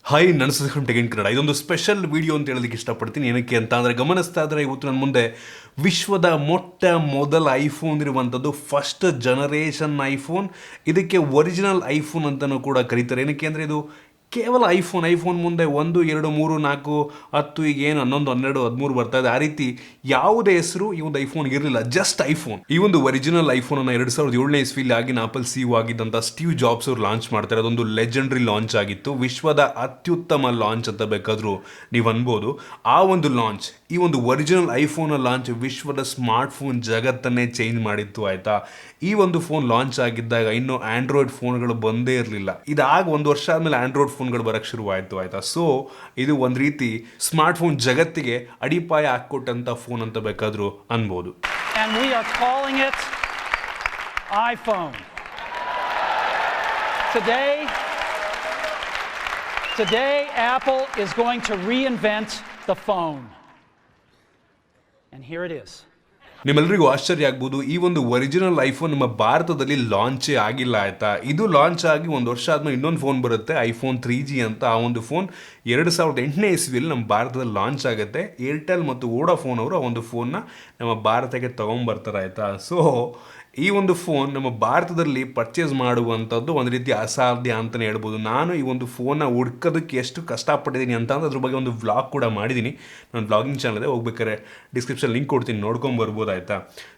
Hi ನನ್ನ ಟೆಗಿನ್ ಕನ್ನಡ. ಇದೊಂದು special video ಅಂತ ಹೇಳೋದಕ್ಕೆ ಇಷ್ಟಪಡ್ತೀನಿ. ಏನಕ್ಕೆ ಅಂತ ಅಂದರೆ, ಗಮನಿಸ್ತಾ ಇದ್ದರೆ ಇವತ್ತು ನನ್ನ ಮುಂದೆ ವಿಶ್ವದ ಮೊದಲ ಐಫೋನ್ ಇರುವಂಥದ್ದು, ಫಸ್ಟ್ ಜನರೇಷನ್ ಐಫೋನ್. ಇದಕ್ಕೆ ಒರಿಜಿನಲ್ ಐಫೋನ್ ಅಂತಲೂ ಕೂಡ ಕರೀತಾರೆ. ಏನಕ್ಕೆ ಅಂದರೆ ಇದು ಕೇವಲ ಐಫೋನ್ ಮುಂದೆ 1, 2, 3, 4, 10 ಈಗ ಏನು 11, 12, 13 ಬರ್ತಾ ಇದೆ. ಆ ರೀತಿ ಯಾವುದೇ ಹೆಸರು ಈ ಒಂದು ಐಫೋನ್ಗೆ ಇರಲಿಲ್ಲ, ಜಸ್ಟ್ ಐಫೋನ್. ಈ ಒಂದು ಒರಿಜಿನಲ್ ಐಫೋನನ್ನು 2007ನೇ ಇಸ್ವಿಲಿ ಆಗಿನ ಆಪಲ್ ಸಿಇಒ ಆಗಿದ್ದಂಥ ಸ್ಟೀವ್ ಜಾಬ್ಸ್ ಅವರು ಲಾಂಚ್ ಮಾಡ್ತಾರೆ. ಅದೊಂದು ಲೆಜೆಂಡ್ರಿ ಲಾಂಚ್ ಆಗಿತ್ತು, ವಿಶ್ವದ ಅತ್ಯುತ್ತಮ ಲಾಂಚ್ ಅಂತ ಬೇಕಾದರೂ ನೀವು ಅನ್ಬೋದು. ಆ ಒಂದು ಲಾಂಚ್, ಈ ಒಂದು ಒರಿಜಿನಲ್ ಐಫೋನ್ ಲಾಂಚ್ ವಿಶ್ವದ ಸ್ಮಾರ್ಟ್ಫೋನ್ ಜಗತ್ತನ್ನೇ ಚೇಂಜ್ ಮಾಡಿತ್ತು. ಆಯಿತಾ, ಈ ಒಂದು ಫೋನ್ ಲಾಂಚ್ ಆಗಿದ್ದಾಗ ಇನ್ನೂ ಆಂಡ್ರಾಯ್ಡ್ ಫೋನ್ಗಳು ಬಂದೇ ಇರಲಿಲ್ಲ. ಇದಾಗ 1 ವರ್ಷ ಆದಮೇಲೆ ಆಂಡ್ರಾಯ್ಡ್ ಫೋನ್ಗಳು ಬರೋಕ್ಕೆ ಶುರುವಾಯಿತು. ಆಯಿತಾ, ಸೊ ಇದು ಒಂದು ರೀತಿ ಸ್ಮಾರ್ಟ್ ಫೋನ್ ಜಗತ್ತಿಗೆ ಅಡಿಪಾಯ ಹಾಕ್ಕೊಟ್ಟಂಥ ಫೋನ್ ಅಂತ ಬೇಕಾದರೂ ಅನ್ಬೋದು. And we are calling it iPhone. Today Apple is going to reinvent the phone. And here it is. ನಿಮ್ಮೆಲ್ಲರಿಗೂ ಆಶ್ಚರ್ಯ ಆಗ್ಬೋದು, ಈ ಒಂದು ಒರಿಜಿನಲ್ ಐಫೋನ್ ನಮ್ಮ ಭಾರತದಲ್ಲಿ ಲಾಂಚೇ ಆಗಿಲ್ಲ. ಆಯಿತಾ, ಇದು ಲಾಂಚ್ ಆಗಿ 1 ವರ್ಷ ಆದಮೇಲೆ ಇನ್ನೊಂದು ಫೋನ್ ಬರುತ್ತೆ, iPhone 3G ಅಂತ. ಆ ಒಂದು ಫೋನ್ 2008ನೇ ಇಸ್ವಿಯಲ್ಲಿ ನಮ್ಮ ಭಾರತದಲ್ಲಿ ಲಾಂಚ್ ಆಗುತ್ತೆ. ಏರ್ಟೆಲ್ ಮತ್ತು ವೋಡಾಫೋನ್ ಅವರು ಆ ಒಂದು ಫೋನ್ನ ನಮ್ಮ ಭಾರತಕ್ಕೆ ತೊಗೊಂಬರ್ತಾರೆ. ಆಯಿತಾ, ಸೊ ಈ ಒಂದು ಫೋನ್ ನಮ್ಮ ಭಾರತದಲ್ಲಿ ಪರ್ಚೇಸ್ ಮಾಡುವಂಥದ್ದು ಒಂದು ರೀತಿ ಅಸಾಧ್ಯ ಅಂತಲೇ ಹೇಳ್ಬೋದು. ನಾನು ಈ ಒಂದು ಫೋನ್ನ ಹುಡ್ಕೋದಕ್ಕೆ ಎಷ್ಟು ಕಷ್ಟಪಟ್ಟಿದ್ದೀನಿ ಅಂತ ಅದ್ರ ಬಗ್ಗೆ ಒಂದು ವ್ಲಾಗ್ ಕೂಡ ಮಾಡಿದ್ದೀನಿ. ನನ್ನ ವ್ಲಾಗಿಂಗ್ ಚಾನಲ್ ಇದೆ, ಹೋಗ್ಬೇಕಾದ್ರೆ ಡಿಸ್ಕ್ರಿಪ್ಷನ್ ಲಿಂಕ್ ಕೊಡ್ತೀನಿ, ನೋಡ್ಕೊಂಬರ್ಬೋದು. ಆಯಿತಾ,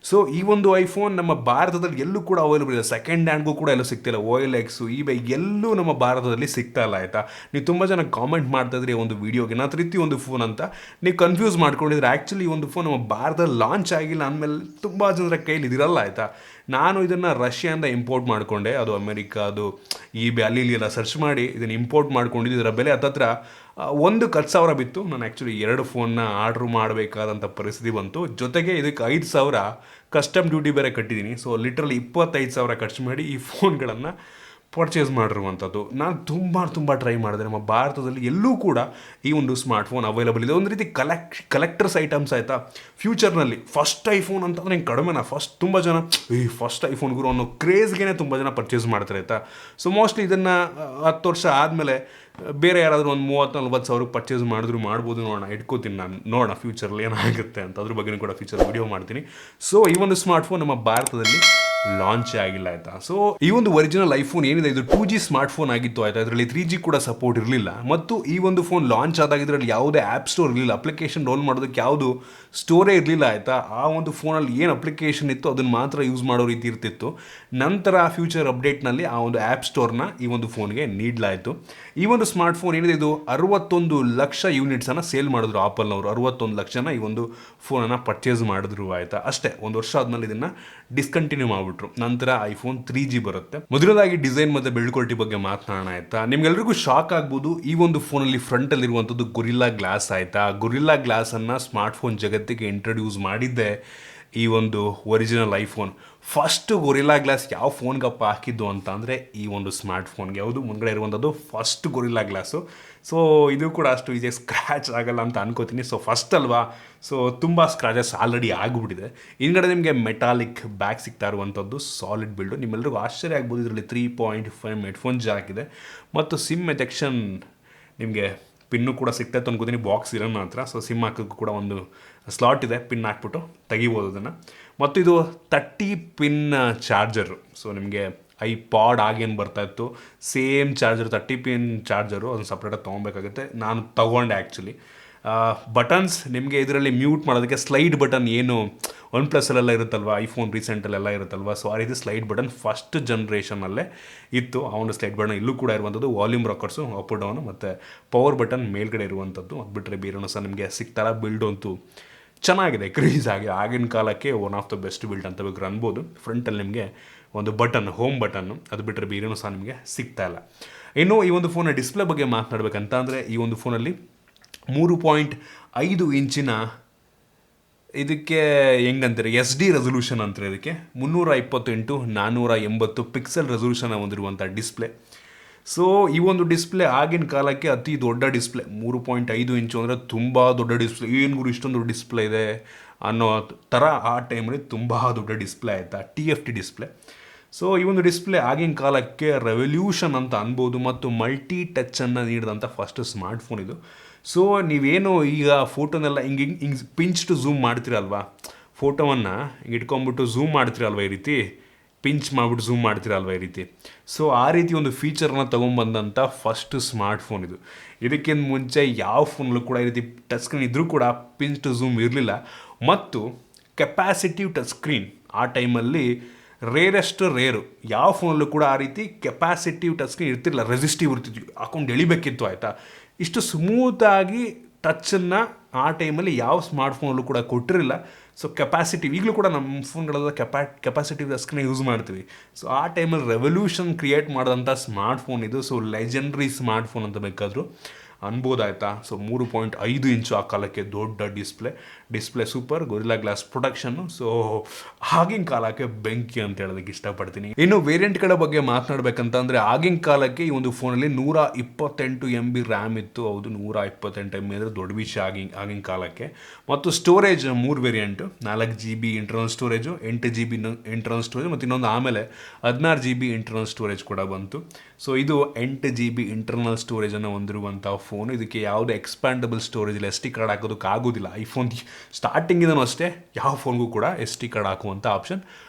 ಸೊ ಈ ಒಂದು ಐಫೋನ್ ನಮ್ಮ ಭಾರತದಲ್ಲಿ ಎಲ್ಲೂ ಕೂಡ ಅವೈಲೇಬಲ್ ಇದೆ. ಸೆಕೆಂಡ್ ಹ್ಯಾಂಡ್ಗೂ ಕೂಡ ಎಲ್ಲೂ ಸಿಗ್ತಿಲ್ಲ. OLX, eBay ಎಲ್ಲೂ ನಮ್ಮ ಭಾರತದಲ್ಲಿ ಸಿಗ್ತಾ ಇಲ್ಲ. ಆಯಿತಾ, ನೀವು ತುಂಬ ಜನ ಕಾಮೆಂಟ್ ಮಾಡ್ತಾಯಿದ್ರಿ ಒಂದು ವೀಡಿಯೋಗೆ ನಾತ್ ರೀತಿ ಒಂದು ಫೋನ್ ಅಂತ. ನೀವು ಕನ್ಫ್ಯೂಸ್ ಮಾಡ್ಕೊಂಡಿದ್ರೆ ಆ್ಯಕ್ಚುಲಿ ಈ ಒಂದು ಫೋನ್ ನಮ್ಮ ಭಾರತದಲ್ಲಿ ಲಾಂಚ್ ಆಗಿಲ್ಲ ಅಂದಮೇಲೆ ತುಂಬ ಜನರ ಕೈಲಿ ಇದಿರಲ್ಲ. ಆಯಿತಾ, ನಾನು ಇದನ್ನು ರಷ್ಯಾದಿಂದ ಇಂಪೋರ್ಟ್ ಮಾಡಿಕೊಂಡೆ. ಅದು ಅಮೆರಿಕ, ಅದು eBay ಅಲ್ಲಿ ಇಲ್ಲಿ ಎಲ್ಲ ಸರ್ಚ್ ಮಾಡಿ ಇದನ್ನು ಇಂಪೋರ್ಟ್ ಮಾಡ್ಕೊಂಡಿದ್ದು. ಇದರ ಬೆಲೆ ಹತ್ತತ್ರ 10,000 ಬಿತ್ತು. ನಾನು ಆ್ಯಕ್ಚುಲಿ 2 ಫೋನ್ನ ಆರ್ಡ್ರ್ ಮಾಡಬೇಕಾದಂಥ ಪರಿಸ್ಥಿತಿ ಬಂತು. ಜೊತೆಗೆ ಇದಕ್ಕೆ 5,000 ಕಸ್ಟಮ್ ಡ್ಯೂಟಿ ಬೇರೆ ಕಟ್ಟಿದ್ದೀನಿ. ಸೊ ಲಿಟ್ರಲಿ 25,000 ಖರ್ಚು ಮಾಡಿ ಈ ಫೋನ್ಗಳನ್ನು ಪರ್ಚೇಸ್ ಮಾಡಿರುವಂಥದ್ದು. ನಾನು ತುಂಬ ಟ್ರೈ ಮಾಡಿದೆ. ನಮ್ಮ ಭಾರತದಲ್ಲಿ ಎಲ್ಲೂ ಕೂಡ ಈ ಒಂದು ಸ್ಮಾರ್ಟ್ಫೋನ್ ಅವೈಲಬಲ್ ಇದೆ. ಒಂದು ರೀತಿ ಕಲೆಕ್ಟರ್ಸ್ ಐಟಮ್ಸ್. ಆಯಿತಾ, ಫ್ಯೂಚರ್ನಲ್ಲಿ ಫಸ್ಟ್ ಐಫೋನ್ ಅಂತಂದರೆ ಹಿಂಗೆ ಕಡಿಮೆನಾ, ತುಂಬ ಜನ ಫಸ್ಟ್ ಐಫೋನ್ ಗುರು ಅನ್ನೋ ಕ್ರೇಜ್ಗೆ ತುಂಬ ಜನ ಪರ್ಚೇಸ್ ಮಾಡ್ತಾರೆ. ಆಯಿತಾ, ಸೊ ಮೋಸ್ಟ್ಲಿ ಇದನ್ನು 10 ವರ್ಷ ಆದಮೇಲೆ ಬೇರೆ ಯಾರಾದರೂ ಒಂದು 30-40 ಸಾವಿರಕ್ಕೆ ಪರ್ಚೇಸ್ ಮಾಡಿದ್ರು ಮಾಡ್ಬೋದು. ಇಟ್ಕೋತೀನಿ ನಾನು, ನೋಡೋಣ ಫ್ಯೂಚರಲ್ಲಿ ಏನಾಗುತ್ತೆ ಅಂತ. ಅದ್ರ ಬಗ್ಗೆ ಕೂಡ ಫ್ಯೂಚರ್ ವಿಡಿಯೋ ಮಾಡ್ತೀನಿ. ಸೊ ಈ ಒಂದು ಸ್ಮಾರ್ಟ್ಫೋನ್ ನಮ್ಮ ಭಾರತದಲ್ಲಿ ಲಾಂಚ್ ಆಗಿಲ್ಲ. ಆಯಿತಾ, ಸೊ ಈ ಒಂದು ಒರಿಜಿನಲ್ ಐಫೋನ್ ಏನಿದೆ ಇದು 2G ಸ್ಮಾರ್ಟ್ಫೋನ್ ಆಗಿತ್ತು. ಆಯಿತಾ, ಇದರಲ್ಲಿ 3G ಕೂಡ ಸಪೋರ್ಟ್ ಇರಲಿಲ್ಲ. ಮತ್ತು ಈ ಒಂದು ಫೋನ್ ಲಾಂಚ್ ಆದಾಗ ಇದರಲ್ಲಿ ಯಾವುದೇ ಆ್ಯಪ್ ಸ್ಟೋರ್ ಇರಲಿಲ್ಲ. ಅಪ್ಲಿಕೇಶನ್ ಡೌನ್ ಮಾಡೋದಕ್ಕೆ ಯಾವುದು ಸ್ಟೋರೇ ಇರಲಿಲ್ಲ. ಆಯಿತಾ, ಆ ಒಂದು ಫೋನಲ್ಲಿ ಏನು ಅಪ್ಲಿಕೇಶನ್ ಇತ್ತು ಅದನ್ನು ಮಾತ್ರ ಯೂಸ್ ಮಾಡೋ ರೀತಿ ಇರ್ತಿತ್ತು. ನಂತರ ಫ್ಯೂಚರ್ ಅಪ್ಡೇಟ್ನಲ್ಲಿ ಆ ಒಂದು ಆ್ಯಪ್ ಸ್ಟೋರ್ನ ಈ ಒಂದು ಫೋನ್ಗೆ ನೀಡಲಾಯಿತು. ಈ ಒಂದು ಸ್ಮಾರ್ಟ್ಫೋನ್ ಏನಿದೆ ಇದು 61 ಲಕ್ಷ ಯೂನಿಟ್ಸನ್ನು ಸೇಲ್ ಮಾಡಿದ್ರು ಆಪಲ್ನವರು. 61 ಲಕ್ಷನ ಈ ಒಂದು ಫೋನನ್ನು ಪರ್ಚೇಸ್ ಮಾಡಿದ್ರು. ಆಯಿತಾ, ಅಷ್ಟೇ 1 ವರ್ಷ ಆದಮೇಲೆ ಇದನ್ನು ಡಿಸ್ಕಂಟಿನ್ಯೂ ಮಾಡಿಬಿಟ್ರು. ನಂತರ iPhone 3G ಬರುತ್ತೆ. ಮೊದಲದಾಗಿ ಡಿಸೈನ್ ಮತ್ತು ಬಿಲ್ಡ್ ಕ್ವಾಲಿಟಿ ಬಗ್ಗೆ ಮಾತನಾಡೋಣ. ಆಯಿತಾ, ನಿಮ್ಗೆಲ್ರಿಗೂ ಶಾಕ್ ಆಗ್ಬೋದು, ಈ ಒಂದು ಫೋನಲ್ಲಿ ಫ್ರಂಟಲ್ಲಿ ಇರುವಂಥದ್ದು ಗೊರಿಲ್ಲಾ ಗ್ಲಾಸ್. ಆಯಿತಾ, ಗೊರಿಲ್ಲಾ ಗ್ಲಾಸನ್ನು ಸ್ಮಾರ್ಟ್ಫೋನ್ ಜಗತ್ತಿಗೆ ಇಂಟ್ರೊಡ್ಯೂಸ್ ಮಾಡಿದ್ದೆ ಈ ಒಂದು original iPhone. First gorilla glass ಯಾವ ಫೋನ್ಗಪ್ಪ ಹಾಕಿದ್ದು ಅಂತ ಅಂದರೆ ಈ ಒಂದು ಸ್ಮಾರ್ಟ್ಫೋನ್ಗೆ. ಯಾವುದು ಮುಂದ್ಗಡೆ ಇರುವಂಥದ್ದು ಫಸ್ಟ್ ಗೊರಿಲ್ಲಾ ಗ್ಲಾಸು. ಸೊ ಇದು ಕೂಡ ಅಷ್ಟು ಈಸಿಯಾಗಿ ಸ್ಕ್ರ್ಯಾಚ್ ಆಗಲ್ಲ ಅಂತ ಅನ್ಕೋತೀನಿ. ಸೊ ಫಸ್ಟ್ ಅಲ್ವಾ, ಸೊ ತುಂಬ ಸ್ಕ್ರಾಚಸ್ ಆಲ್ರೆಡಿ ಆಗಿಬಿಟ್ಟಿದೆ. ಹಿಂದ್ಗಡೆ ನಿಮಗೆ ಮೆಟಾಲಿಕ್ ಬ್ಯಾಗ್ ಸಿಗ್ತಾ ಇರುವಂಥದ್ದು ಸಾಲಿಡ್ ಬಿಲ್ಡು. ನಿಮ್ಮೆಲ್ಲರಿಗೂ ಆಶ್ಚರ್ಯ ಆಗ್ಬೋದು, ಇದರಲ್ಲಿ 3.5 ಹೆಡ್ಫೋನ್ ಜಾಕ್ ಇದೆ ಮತ್ತು ಸಿಮ್ ಎಜೆಕ್ಷನ್ ನಿಮಗೆ ಪಿನ್ನು ಕೂಡ ಸಿಗ್ತಾಯಿತ್ತು ಅನ್ಕೋತೀನಿ. ಬಾಕ್ಸ್ ಇರೋ ಹತ್ರ. ಸೊ ಸಿಮ್ ಹಾಕೋಕ್ಕೂ ಕೂಡ ಒಂದು ಸ್ಲಾಟ್ ಇದೆ, ಪಿನ್ ಹಾಕ್ಬಿಟ್ಟು ತೆಗಿಬೋದು ಅದನ್ನು. ಮತ್ತು ಇದು 30 ಪಿನ್ ಚಾರ್ಜರು. ಸೊ ನಿಮಗೆ iPod ಆಗೇನು ಬರ್ತಾಯಿತ್ತು ಸೇಮ್ ಚಾರ್ಜರ್, 30 ಪಿನ್ ಚಾರ್ಜರು, ಅದನ್ನು ಸಪ್ರೇಟಾಗಿ ತೊಗೊಬೇಕಾಗುತ್ತೆ. ನಾನು ತೊಗೊಂಡೆ ಆ್ಯಕ್ಚುಲಿ. ಬಟನ್ಸ್ ನಿಮಗೆ ಇದರಲ್ಲಿ ಮ್ಯೂಟ್ ಮಾಡೋದಕ್ಕೆ ಸ್ಲೈಡ್ ಬಟನ್, ಏನು OnePlus ಅಲ್ಲೆಲ್ಲ ಇರುತ್ತಲ್ವ, ಐಫೋನ್ ರೀಸೆಂಟಲ್ಲೆಲ್ಲ ಇರುತ್ತಲ್ವ, ಸೊ ಆ ರೀತಿ ಸ್ಲೈಡ್ ಬಟನ್ ಫಸ್ಟ್ ಜನ್ರೇಷನಲ್ಲೇ ಇತ್ತು. ಆ ಒಂದು ಸ್ಲೈಡ್ ಬಟನ್ ಇಲ್ಲೂ ಕೂಡ ಇರುವಂಥದ್ದು. ವಾಲ್ಯೂಮ್ ರಾಕರ್ಸು ಅಪ್ ಡೌನು ಮತ್ತು ಪವರ್ ಬಟನ್ ಮೇಲ್ಗಡೆ ಇರುವಂಥದ್ದು. ಅದು ಬಿಟ್ಟರೆ ಬೇರೆನೂ ಸಹ ನಿಮಗೆ ಸಿಗ್ತಾರ. ಬಿಲ್ಡ್ ಅಂತೂ ಚೆನ್ನಾಗಿದೆ, ಕ್ರೇಜ್ ಆಗಿ ಆಗಿನ ಕಾಲಕ್ಕೆ one of the best build ಅಂತ ಬೇಕಾದ್ರೆ ಅನ್ಬೋದು. ಫ್ರಂಟಲ್ಲಿ ನಿಮಗೆ ಒಂದು ಬಟನ್, ಹೋಮ್ ಬಟನ್ನು, ಅದು ಬಿಟ್ಟರೆ ಬೇರೆನೂ ಸಹ ನಿಮಗೆ ಸಿಗ್ತಾಯಿಲ್ಲ. ಇನ್ನು ಈ ಒಂದು ಫೋನ ಡಿಸ್ಪ್ಲೇ ಬಗ್ಗೆ ಮಾತನಾಡಬೇಕಂತ ಅಂದರೆ, ಈ ಒಂದು ಫೋನಲ್ಲಿ 3.5 ಇಂಚಿನ ಇದಕ್ಕೆ ಹೆಂಗಂತಾರೆ SD ರೆಸೊಲ್ಯೂಷನ್ ಅಂತಾರೆ. ಇದಕ್ಕೆ 320x480 ಪಿಕ್ಸೆಲ್ ರೆಸೊಲ್ಯೂಷನ್ ಹೊಂದಿರುವಂಥ ಡಿಸ್ಪ್ಲೇ. ಸೊ ಈ ಒಂದು ಡಿಸ್ಪ್ಲೇ ಆಗಿನ ಕಾಲಕ್ಕೆ ಅತಿ ದೊಡ್ಡ ಡಿಸ್ಪ್ಲೇ. 3.5 ಇಂಚು ಅಂದರೆ ತುಂಬ ದೊಡ್ಡ ಡಿಸ್ಪ್ಲೇ. ಏನು ಗುರು ಇಷ್ಟೊಂದು ಡಿಸ್ಪ್ಲೇ ಇದೆ ಅನ್ನೋ ಥರ ಆ ಟೈಮಲ್ಲಿ ತುಂಬ ದೊಡ್ಡ ಡಿಸ್ಪ್ಲೇ. ಆಯಿತಾ, TFT ಡಿಸ್ಪ್ಲೇ. ಸೊ ಈ ಒಂದು ಡಿಸ್ಪ್ಲೇ ಆಗಿನ ಕಾಲಕ್ಕೆ ರೆವಲ್ಯೂಷನ್ ಅಂತ ಅನ್ಬೋದು ಮತ್ತು ಮಲ್ಟಿ ಟಚ್ಚನ್ನು ನೀಡಿದಂಥ ಫಸ್ಟ್ ಸ್ಮಾರ್ಟ್ಫೋನ್ ಇದು. ಸೊ ನೀವೇನು ಈಗ ಫೋಟೋನೆಲ್ಲ ಹಿಂಗೆ ಪಿಂಚ್ ಟು ಝೂಮ್ ಮಾಡ್ತೀರಲ್ವಾ, ಫೋಟೋವನ್ನು ಹಿಂಗೆ ಇಟ್ಕೊಂಬಿಟ್ಟು ಝೂಮ್ ಮಾಡ್ತೀರಲ್ವ ಈ ರೀತಿ, ಪಿಂಚ್ ಮಾಡಿಬಿಟ್ಟು ಝೂಮ್ ಮಾಡ್ತೀರಲ್ವ ಈ ರೀತಿ. ಸೊ ಆ ರೀತಿ ಒಂದು ಫೀಚರ್ನ ತೊಗೊಂಬಂದಂಥ ಫಸ್ಟ್ ಸ್ಮಾರ್ಟ್ಫೋನ್ ಇದು. ಇದಕ್ಕಿಂತ ಮುಂಚೆ ಯಾವ ಫೋನಲ್ಲೂ ಕೂಡ ಈ ರೀತಿ ಟಚ್ ಸ್ಕ್ರೀನ್ ಇದ್ದರೂ ಕೂಡ ಪಿಂಚ್ ಟು ಝೂಮ್ ಇರಲಿಲ್ಲ. ಮತ್ತು ಕೆಪ್ಯಾಸಿಟಿವ್ ಟಚ್ ಸ್ಕ್ರೀನ್ ಆ ಟೈಮಲ್ಲಿ ರೇರು. ಯಾವ ಫೋನಲ್ಲೂ ಕೂಡ ಆ ರೀತಿ ಕೆಪ್ಯಾಸಿಟಿವ್ ಟಚ್ ಸ್ಕ್ರೀನ್ ಇರ್ತಿರಲಿಲ್ಲ, ರೆಸಿಸ್ಟಿವ್ ಇರ್ತಿದ್ವಿ, ಹಾಕೊಂಡು ಎಳಿಬೇಕಿತ್ತು ಆಯಿತಾ. ಇಷ್ಟು ಸ್ಮೂತಾಗಿ ಟಚ್ಚನ್ನು ಆ ಟೈಮಲ್ಲಿ ಯಾವ ಸ್ಮಾರ್ಟ್ಫೋನಲ್ಲೂ ಕೂಡ ಕೊಟ್ಟಿರಲಿಲ್ಲ. ಸೊ ಕೆಪ್ಯಾಸಿಟಿವ್ ಈಗಲೂ ಕೂಡ ನಮ್ಮ ಫೋನ್ಗಳೆಲ್ಲ ಕೆಪ್ಯಾಸಿಟಿವ್ ಟಚ್ ಸ್ಕ್ರೀನ್ ಯೂಸ್ ಮಾಡ್ತೀವಿ. ಸೊ ಆ ಟೈಮಲ್ಲಿ ರೆವಲ್ಯೂಷನ್ ಕ್ರಿಯೇಟ್ ಮಾಡಿದಂಥ ಸ್ಮಾರ್ಟ್ಫೋನ್ ಇದು. ಸೊ ಲೆಜೆಂಡ್ರಿ ಸ್ಮಾರ್ಟ್ಫೋನ್ ಅಂತ ಬೇಕಾದರೂ ಅನ್ಬೋದಾಯ್ತಾ. ಸೊ 3.5 ಇಂಚು ಆ ಕಾಲಕ್ಕೆ ದೊಡ್ಡ display super, gorilla glass production. So ಆಗಿನ ಕಾಲಕ್ಕೆ ಬೆಂಕಿ ಅಂತ ಹೇಳೋದಕ್ಕೆ ಇಷ್ಟಪಡ್ತೀನಿ. ಇನ್ನು ವೇರಿಯಂಟ್ಗಳ ಬಗ್ಗೆ ಮಾತನಾಡಬೇಕಂತಂದರೆ ಆಗಿನ ಕಾಲಕ್ಕೆ ಈ ಒಂದು ಫೋನಲ್ಲಿ 128 MB ರ್ಯಾಮ್ ಇತ್ತು. ಹೌದು, 128 MB ಅಂದರೆ ದೊಡ್ಡ ವಿಷಯ ಆಗಿನ ಕಾಲಕ್ಕೆ. ಮತ್ತು storage 3 variant, 4 GB internal storage, 8 GB internal storage ಮತ್ತು ಇನ್ನೊಂದು ಆಮೇಲೆ 16 GB ಇಂಟರ್ನಲ್ ಸ್ಟೋರೇಜ್ ಕೂಡ ಬಂತು. ಸೊ ಇದು 8 GB ಇಂಟರ್ನಲ್ ಸ್ಟೋರೇಜನ್ನು ಹೊಂದಿರುವಂಥ ಫೋನ್. ಇದಕ್ಕೆ ಯಾವುದೇ ಎಕ್ಸ್ಪ್ಯಾಂಡಬಲ್ ಸ್ಟೋರೇಜ್ ಇಲ್ಲ, SD ಕಾರ್ಡ್ ಹಾಕೋದಕ್ಕೆ ಆಗೋದಿಲ್ಲ. ಐಫೋನ್ ಸ್ಟಾರ್ಟಿಂಗಿಂದನೂ ಅಷ್ಟೇ ಯಾವ ಫೋನ್ಗೂ ಕೂಡ SD ಕಾರ್ಡ್ ಹಾಕುವಂಥ ಆಪ್ಷನ್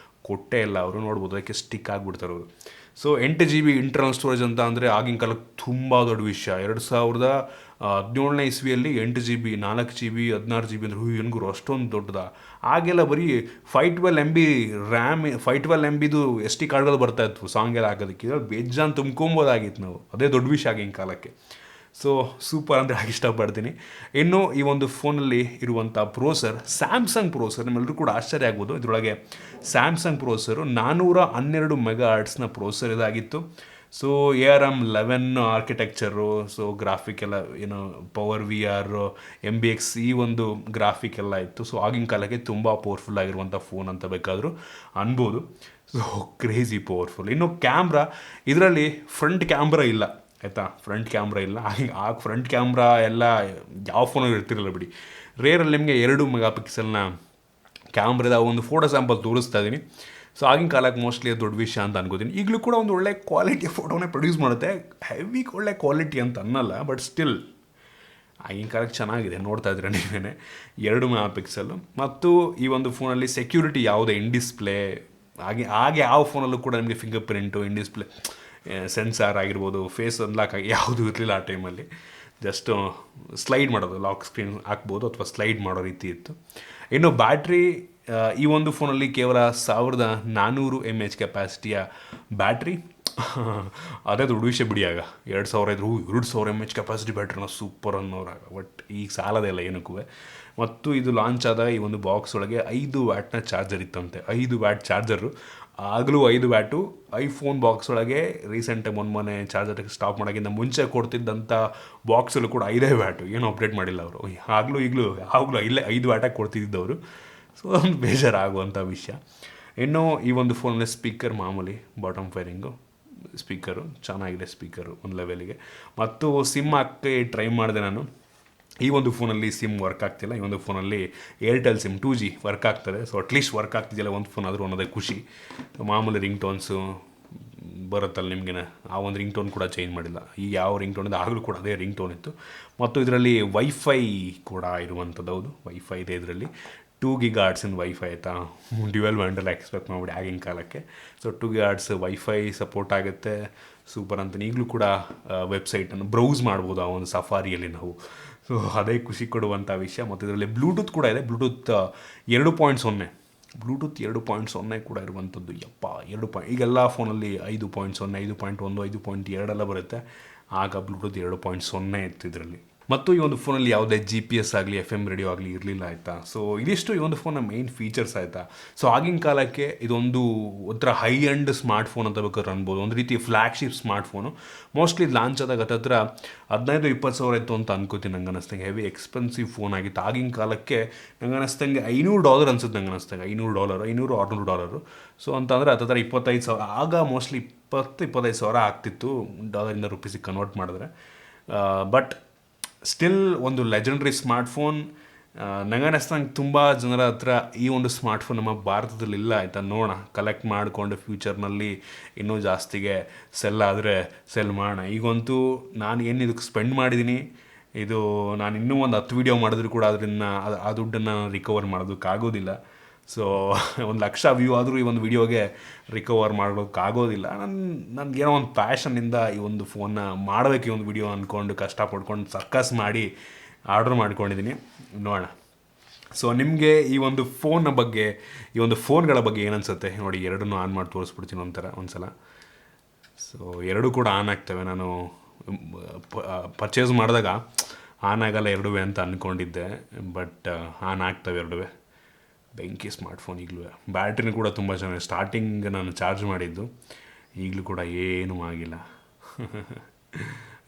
ಕೊಟ್ಟೇ ಇಲ್ಲ ಅವರು. ನೋಡ್ಬೋದು, ಅದಕ್ಕೆ ಸ್ಟಿಕ್ ಆಗಿಬಿಡ್ತಾರೆ ಅವರು. ಸೊ 8 GB ಇಂಟರ್ನಲ್ ಸ್ಟೋರೇಜ್ ಅಂತ ಅಂದರೆ ಆಗಿನ ಕಾಲಕ್ಕೆ ತುಂಬ ದೊಡ್ಡ ವಿಷಯ. 2017ನೇ ಇಸ್ವಿಯಲ್ಲಿ 8 GB 4 GB 16 GB ಅಂದರೆ ಹೆಂಗರು ಅಷ್ಟೊಂದು ದೊಡ್ಡದ. ಆಗೆಲ್ಲ ಬರೀ 512 MB ರ್ಯಾಮ್, 512 MBದು SD ಕಾರ್ಡ್ಗಳು ಬರ್ತಾಯಿತ್ತು ಸಾಂಗ್ ಎಲ್ಲ ಹಾಕೋದಕ್ಕೆ. ಇದ್ರಲ್ಲಿ ಬೇಜಾನ್ ತುಂಬ್ಕೊಬೋದಾಗಿತ್ತು ನಾವು, ಅದೇ ದೊಡ್ಡ ವಿಷಯ ಆಗಿನ ಕಾಲಕ್ಕೆ. ಸೊ ಸೂಪರ್ ಅಂದರೆ ಹಾಗೆ ಇಷ್ಟಪಡ್ತೀನಿ. ಇನ್ನು ಈ ಒಂದು ಫೋನಲ್ಲಿ ಇರುವಂಥ ಪ್ರೋಸರ್ ಸ್ಯಾಮ್ಸಂಗ್ ಪ್ರೋಸರ್, ನಿಮ್ಮೆಲ್ಲರೂ ಕೂಡ ಆಶ್ಚರ್ಯ ಆಗ್ಬೋದು. ಇದರೊಳಗೆ ಸ್ಯಾಮ್ಸಂಗ್ ಪ್ರೋಸರು 412 ಮೆಗಾಹರ್ಟ್ಸ್ನ ಪ್ರೋಸರ್ ಇದಾಗಿತ್ತು. So ARM11 architecture, so graphic ಎಲ್ಲ ಏನು ಪವರ್ VR MBX ಈ ಒಂದು ಗ್ರಾಫಿಕ್ ಎಲ್ಲ ಇತ್ತು. ಸೊ ಆಗಿನ ಕಾಲಕ್ಕೆ ತುಂಬ ಪವರ್ಫುಲ್ ಆಗಿರುವಂಥ ಫೋನ್ ಅಂತ ಬೇಕಾದರೂ ಅನ್ಬೋದು. So crazy powerful. ಇನ್ನು ಕ್ಯಾಮ್ರಾ, ಇದರಲ್ಲಿ ಫ್ರಂಟ್ ಕ್ಯಾಮ್ರಾ ಇಲ್ಲ ಆಯಿತಾ, ಫ್ರಂಟ್ ಕ್ಯಾಮ್ರಾ ಇಲ್ಲ. ಆಗ ಫ್ರಂಟ್ ಕ್ಯಾಮ್ರಾ ಎಲ್ಲ ಯಾವ ಫೋನಲ್ಲಿ ಇರ್ತಿರಲ್ಲ ಬಿಡಿ. ರೇರಲ್ಲಿ ನಿಮಗೆ 2 ಮೆಗಾಪಿಕ್ಸೆಲ್ನ ಕ್ಯಾಮ್ರಾದ ಒಂದು ಫೋಟೋ ಸ್ಯಾಂಪಲ್ ತೋರಿಸ್ತಾ ಇದ್ದೀನಿ. ಸೊ ಆಗಿನ ಕಾಲಕ್ಕೆ ಮೋಸ್ಟ್ಲಿ ದೊಡ್ಡ ವಿಷಯ ಅಂತ ಅನ್ಕೋತೀನಿ. ಈಗಲೂ ಕೂಡ ಒಂದು ಒಳ್ಳೆ ಕ್ವಾಲಿಟಿಯ ಫೋಟೋನೇ ಪ್ರೊಡ್ಯೂಸ್ ಮಾಡುತ್ತೆ. ಹೆವಿ ಒಳ್ಳೆ ಕ್ವಾಲಿಟಿ ಅಂತ ಅನ್ನಲ್ಲ, ಬಟ್ ಸ್ಟಿಲ್ ಆಗಿನ ಕಾಲಕ್ಕೆ ಚೆನ್ನಾಗಿದೆ. ನೋಡ್ತಾ ಇದ್ರೆ ನೀವೇ 2 ಮೆಗಾಪಿಕ್ಸೆಲ್ಲು. ಮತ್ತು ಈ ಒಂದು ಫೋನಲ್ಲಿ ಸೆಕ್ಯೂರಿಟಿ ಯಾವುದೇ ಇನ್ ಡಿಸ್ಪ್ಲೇ ಹಾಗೆ ಯಾವ ಫೋನಲ್ಲೂ ಕೂಡ ನಿಮಗೆ finger print, in display sensor ಆಗಿರ್ಬೋದು, ಫೇಸ್ ಅನ್ಲಾಕ್ ಆಗಿ ಯಾವುದೂ ಇರಲಿಲ್ಲ ಆ ಟೈಮಲ್ಲಿ. ಜಸ್ಟ್ ಸ್ಲೈಡ್ ಮಾಡೋದು, ಲಾಕ್ ಸ್ಕ್ರೀನ್ ಹಾಕ್ಬೋದು ಅಥವಾ ಸ್ಲೈಡ್ ಮಾಡೋ ರೀತಿ ಇತ್ತು. ಇನ್ನು ಬ್ಯಾಟ್ರಿ, ಈ ಒಂದು ಫೋನಲ್ಲಿ ಕೇವಲ 1400 mAh ಕೆಪ್ಯಾಸಿಟಿಯ ಬ್ಯಾಟ್ರಿ. ಅದೇ ದೊಡ್ಡ ವಿಷಯ ಬಿಡಿ. ಆಗ 2000 ಇದ್ರು 2000 mAh ಕೆಪಾಸಿಟಿ ಬ್ಯಾಟ್ರಿನ ಸೂಪರ್ ಅನ್ನೋರಾಗ. ಬಟ್ ಈಗ ಸಾಲದೆಲ್ಲ ಏನಕ್ಕೂ. ಮತ್ತು ಇದು ಲಾಂಚ್ ಆದಾಗ ಈ ಒಂದು ಬಾಕ್ಸ್ ಒಳಗೆ 5 ವ್ಯಾಟ್ನ ಚಾರ್ಜರ್ ಇತ್ತಂತೆ. 5 ವ್ಯಾಟ್ ಚಾರ್ಜರು. ಆಗಲೂ 5 ವ್ಯಾಟು. ಐಫೋನ್ ಬಾಕ್ಸ್ ಒಳಗೆ ರೀಸೆಂಟಾಗಿ ಮೊನ್ನೆ ಚಾರ್ಜರ್ ಸ್ಟಾಪ್ ಮಾಡೋಕ್ಕಿಂತ ಮುಂಚೆ ಕೊಡ್ತಿದ್ದಂಥ ಬಾಕ್ಸಲ್ಲೂ ಕೂಡ 5 ವ್ಯಾಟು, ಏನೂ ಅಪ್ಡೇಟ್ ಮಾಡಿಲ್ಲ ಅವರು. ಈಗಲೂ 5 ವ್ಯಾಟಾಗಿ ಕೊಡ್ತಿದ್ದವರು. ಸೊ ಒಂದು ಬೇಜಾರಾಗುವಂಥ ವಿಷಯ. ಇನ್ನು ಈ ಒಂದು ಫೋನಲ್ಲಿ ಸ್ಪೀಕರ್ ಮಾಮೂಲಿ ಬಾಟಮ್ ಫೈರಿಂಗು ಸ್ಪೀಕರು, ಚೆನ್ನಾಗಿದೆ ಸ್ಪೀಕರು ಒಂದು ಲೆವೆಲಿಗೆ. ಮತ್ತು ಸಿಮ್ ಹಾಕಿ ಟ್ರೈ ಮಾಡಿದೆ ನಾನು. ಈ ಒಂದು ಫೋನಲ್ಲಿ ಸಿಮ್ ವರ್ಕ್ ಆಗ್ತಿಲ್ಲ. ಈ ಒಂದು ಫೋನಲ್ಲಿ ಏರ್ಟೆಲ್ ಸಿಮ್ 2G ವರ್ಕ್ ಆಗ್ತದೆ. ಸೊ ಅಟ್ಲೀಸ್ಟ್ ವರ್ಕ್ ಆಗ್ತಿದೆಯಲ್ಲ ಒಂದು ಫೋನ್ ಆದರೂ ಅನ್ನೋದೇ ಖುಷಿ. ಮಾಮೂಲಿ ರಿಂಗ್ ಟೋನ್ಸು ಬರುತ್ತಲ್ಲ ನಿಮಗೇನೆ, ಆ ಒಂದು ರಿಂಗ್ ಟೋನ್ ಕೂಡ ಚೇಂಜ್ ಮಾಡಿಲ್ಲ. ಈಗ ಯಾವ ರಿಂಗ್ ಟೋನ್ ಇದೆ ಆಗಲೂ ಕೂಡ ಅದೇ ರಿಂಗ್ ಟೋನ್ ಇತ್ತು. ಮತ್ತು ಇದರಲ್ಲಿ ವೈಫೈ ಕೂಡ ಇರುವಂಥದ್ದು. ಹೌದು, ವೈಫೈ ಇದೆ ಇದರಲ್ಲಿ. 2 GHz ವೈಫೈ ಆಯಿತಾ, ಡ್ಯುವೆಲ್ ಬ್ಯಾಂಡೆಲ್ಲ ಎಕ್ಸ್ಪೆಕ್ಟ್ ಮಾಡಿಬಿಡಿ ಆಗಿನ ಕಾಲಕ್ಕೆ. ಸೊ 2 GHz ವೈಫೈ ಸಪೋರ್ಟ್ ಆಗುತ್ತೆ. ಸೂಪರ್ ಅಂತ. ಈಗಲೂ ಕೂಡ ವೆಬ್ಸೈಟನ್ನು ಬ್ರೌಸ್ ಮಾಡ್ಬೋದು ಆ ಒಂದು ಸಫಾರಿಯಲ್ಲಿ ನಾವು. ಸೊ ಅದೇ ಖುಷಿ ಕೊಡುವಂಥ ವಿಷಯ. ಮತ್ತು ಇದರಲ್ಲಿ ಬ್ಲೂಟೂತ್ ಕೂಡ ಇದೆ. ಬ್ಲೂಟೂತ್ 2.0 ಕೂಡ ಇರುವಂಥದ್ದು. ಈಗೆಲ್ಲ ಫೋನಲ್ಲಿ 5.0, 5.1, 5.2 ಎಲ್ಲ ಬರುತ್ತೆ. ಆಗ ಬ್ಲೂಟೂತ್ 2.0 ಇತ್ತು ಇದರಲ್ಲಿ. ಮತ್ತು ಈ ಒಂದು ಫೋನಲ್ಲಿ ಯಾವುದೇ GPS ಆಗಲಿ FM ರೇಡಿಯೋ ಆಗಲಿ ಇರಲಿಲ್ಲ ಆಯಿತಾ. ಸೊ ಇದಿಷ್ಟು ಈ ಒಂದು ಫೋನ್ನ ಮೇನ್ ಫೀಚರ್ಸ್ ಆಯಿತಾ. ಸೊ ಆಗಿನ ಕಾಲಕ್ಕೆ ಇದೊಂದು ಒಂಥರ ಹೈ ಎಂಡ್ ಸ್ಮಾರ್ಟ್ ಫೋನ್ ಅಂತ ಬೇಕಾದ್ರೆ ಅನ್ಬೋದು. ಒಂದು ರೀತಿ flagship smart phone. Mostly launch ಆದಾಗ ಹತ್ತಿರ 15-20 ಸಾವಿರ ಇತ್ತು ಅಂತ ಅನ್ಕೋತೀನಿ. ನಂಗೆ ಅನ್ನಿಸ್ತಂಗೆ ಹೆವಿ ಎಕ್ಸ್ಪೆನ್ಸಿವ್ ಫೋನ್ ಆಗಿತ್ತು ಆಗಿನ ಕಾಲಕ್ಕೆ. ನಂಗೆ ಅನ್ನಿಸ್ತಂಗೆ $500 ಅನ್ಸುತ್ತೆ. ನಂಗೆ ಅನ್ನಿಸ್ತಂಗೆ $500 ಸೊ ಅಂತಂದರೆ ಹತ್ತಿರ 25 ಸಾವಿರ. ಆಗ ಮೋಸ್ಟ್ಲಿ 20-25 ಸಾವಿರ ಆಗ್ತಿತ್ತು ಡಾಲರಿಂದ ರುಪೀಸಿಗೆ ಕನ್ವರ್ಟ್ ಮಾಡಿದ್ರೆ. ಬಟ್ ಸ್ಟಿಲ್ ಒಂದು ಲೆಜೆಂಡ್ರಿ ಸ್ಮಾರ್ಟ್ಫೋನ್. ನಂಗೆ ತುಂಬ ಜನರ ಹತ್ರ ಈ ಒಂದು ಸ್ಮಾರ್ಟ್ಫೋನ್ ನಮ್ಮ ಭಾರತದಲ್ಲಿ ಇಲ್ಲ ಆಯಿತಾ. ನೋಡೋಣ, ಕಲೆಕ್ಟ್ ಮಾಡಿಕೊಂಡು ಫ್ಯೂಚರ್ನಲ್ಲಿ ಇನ್ನೂ ಜಾಸ್ತಿಗೆ ಸೆಲ್ ಆದರೆ ಸೆಲ್ ಮಾಡೋಣ. ಈಗಂತೂ ನಾನು ಏನು ಇದಕ್ಕೆ ಸ್ಪೆಂಡ್ ಮಾಡಿದ್ದೀನಿ, ಇದು ನಾನು ಇನ್ನೂ ಒಂದು 10 ವೀಡಿಯೋ ಮಾಡಿದ್ರು ಕೂಡ ಅದರಿಂದ ಆ ದುಡ್ಡನ್ನು ರಿಕವರ್ ಮಾಡೋದಕ್ಕಾಗೋದಿಲ್ಲ. ಸೊ 1,00,000 ವ್ಯೂ ಆದರೂ ಈ ಒಂದು ವಿಡಿಯೋಗೆ ರಿಕವರ್ ಮಾಡೋಕ್ಕಾಗೋದಿಲ್ಲ. ನನಗೇನೋ ಒಂದು ಪ್ಯಾಷನ್ನಿಂದ ಈ ಒಂದು ಫೋನ್ನ ಮಾಡಬೇಕು, ಈ ಒಂದು ವಿಡಿಯೋ ಅಂದ್ಕೊಂಡು ಕಷ್ಟಪಡ್ಕೊಂಡು ಸರ್ಕಸ್ ಮಾಡಿ ಆರ್ಡ್ರ್ ಮಾಡ್ಕೊಂಡಿದ್ದೀನಿ. ನೋಡೋಣ. ಸೊ ನಿಮಗೆ ಈ ಒಂದು ಫೋನ್ನ ಬಗ್ಗೆ, ಈ ಒಂದು ಫೋನ್ಗಳ ಬಗ್ಗೆ ಏನನ್ಸುತ್ತೆ ನೋಡಿ. ಎರಡನ್ನೂ ಆನ್ ಮಾಡಿ ತೋರಿಸ್ಬಿಡ್ತೀನಿ ಒಂದ್ಸಲ. ಸೊ ಎರಡೂ ಕೂಡ ಆನ್ ಆಗ್ತವೆ. ನಾನು ಪರ್ಚೇಸ್ ಮಾಡಿದಾಗ ಆನ್ ಆಗಲ್ಲ ಎರಡೂ ಅಂತ ಅಂದ್ಕೊಂಡಿದ್ದೆ, ಬಟ್ ಆನ್ ಆಗ್ತವೆ ಎರಡೂ. ಬೆಂಕಿ ಸ್ಮಾರ್ಟ್ಫೋನ್ ಈಗಲೂ. ಬ್ಯಾಟ್ರಿನೂ ಕೂಡ ತುಂಬ ಚೆನ್ನಾಗಿ, ಸ್ಟಾರ್ಟಿಂಗ್ ನಾನು ಚಾರ್ಜ್ ಮಾಡಿದ್ದು, ಈಗಲೂ ಕೂಡ ಏನೂ ಆಗಿಲ್ಲ.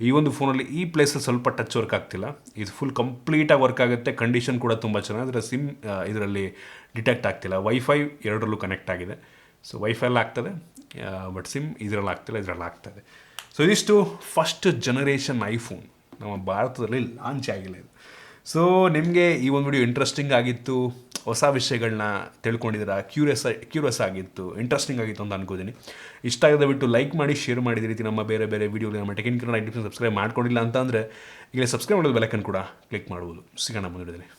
ಈ ಒಂದು ಫೋನಲ್ಲಿ ಈ ಪ್ಲೇಸಲ್ಲಿ ಸ್ವಲ್ಪ ಟಚ್ ವರ್ಕ್ ಆಗ್ತಿಲ್ಲ, ಇದು ಫುಲ್ ಕಂಪ್ಲೀಟಾಗಿ ವರ್ಕ್ ಆಗುತ್ತೆ. ಕಂಡೀಷನ್ ಕೂಡ ತುಂಬ ಚೆನ್ನಾಗಿ, ಅದರ ಸಿಮ್ ಇದರಲ್ಲಿ ಡಿಟೆಕ್ಟ್ ಆಗ್ತಿಲ್ಲ. ವೈಫೈ ಎರಡರಲ್ಲೂ ಕನೆಕ್ಟ್ ಆಗಿದೆ. ಸೊ ವೈಫೈಲ್ಲಿ ಆಗ್ತದೆ, ಬಟ್ ಸಿಮ್ ಇದರಲ್ಲಿ ಆಗ್ತಿಲ್ಲ, ಇದರಲ್ಲಿ ಆಗ್ತದೆ. ಸೊ ಇದಿಷ್ಟು ಫಸ್ಟ್ ಜನರೇಷನ್ ಐಫೋನ್ ನಮ್ಮ ಭಾರತದಲ್ಲಿ ಲಾಂಚ್ ಆಗಿಲ್ಲ ಇದು. ಸೊ ನಿಮಗೆ ಈ ಒಂದು ವಿಡಿಯೋ ಇಂಟ್ರೆಸ್ಟಿಂಗ್ ಆಗಿತ್ತು, ಹೊಸ ವಿಷಯಗಳನ್ನ ತಿಳ್ಕೊಂಡಿದ್ದೀರಾ, ಕ್ಯೂರಿಯಸ್ ಆಗಿತ್ತು, ಇಂಟ್ರೆಸ್ಟಿಂಗ್ ಆಗಿತ್ತು ಅಂತ ಅನ್ಕೋತೀನಿ. ಇಷ್ಟ ಆಗದೆ ಬಿಟ್ಟು ಲೈಕ್ ಮಾಡಿ, ಶೇರ್ ಮಾಡಿದ ರೀತಿ ನಮ್ಮ ಬೇರೆ ವಿಡಿಯೋಲಿ ನಮ್ಮ ಟೆಕ್ನಿಕಲ್ ಸಬ್ಸ್ಕ್ರೈಬ್ ಮಾಡ್ಕೊಂಡಿಲ್ಲ ಅಂತ ಅಂದರೆ ಈಗಲೇ ಸಬ್ಸ್ಕ್ರೈಬ್ ಮಾಡೋದು ಬೆಲೈಕನ್ ಕೂಡ ಕ್ಲಿಕ್ ಮಾಡ್ಬೋದು. ಸಿಗೋಣ ಮುಂದಿನ ವಿಡಿಯೋದಲ್ಲಿ.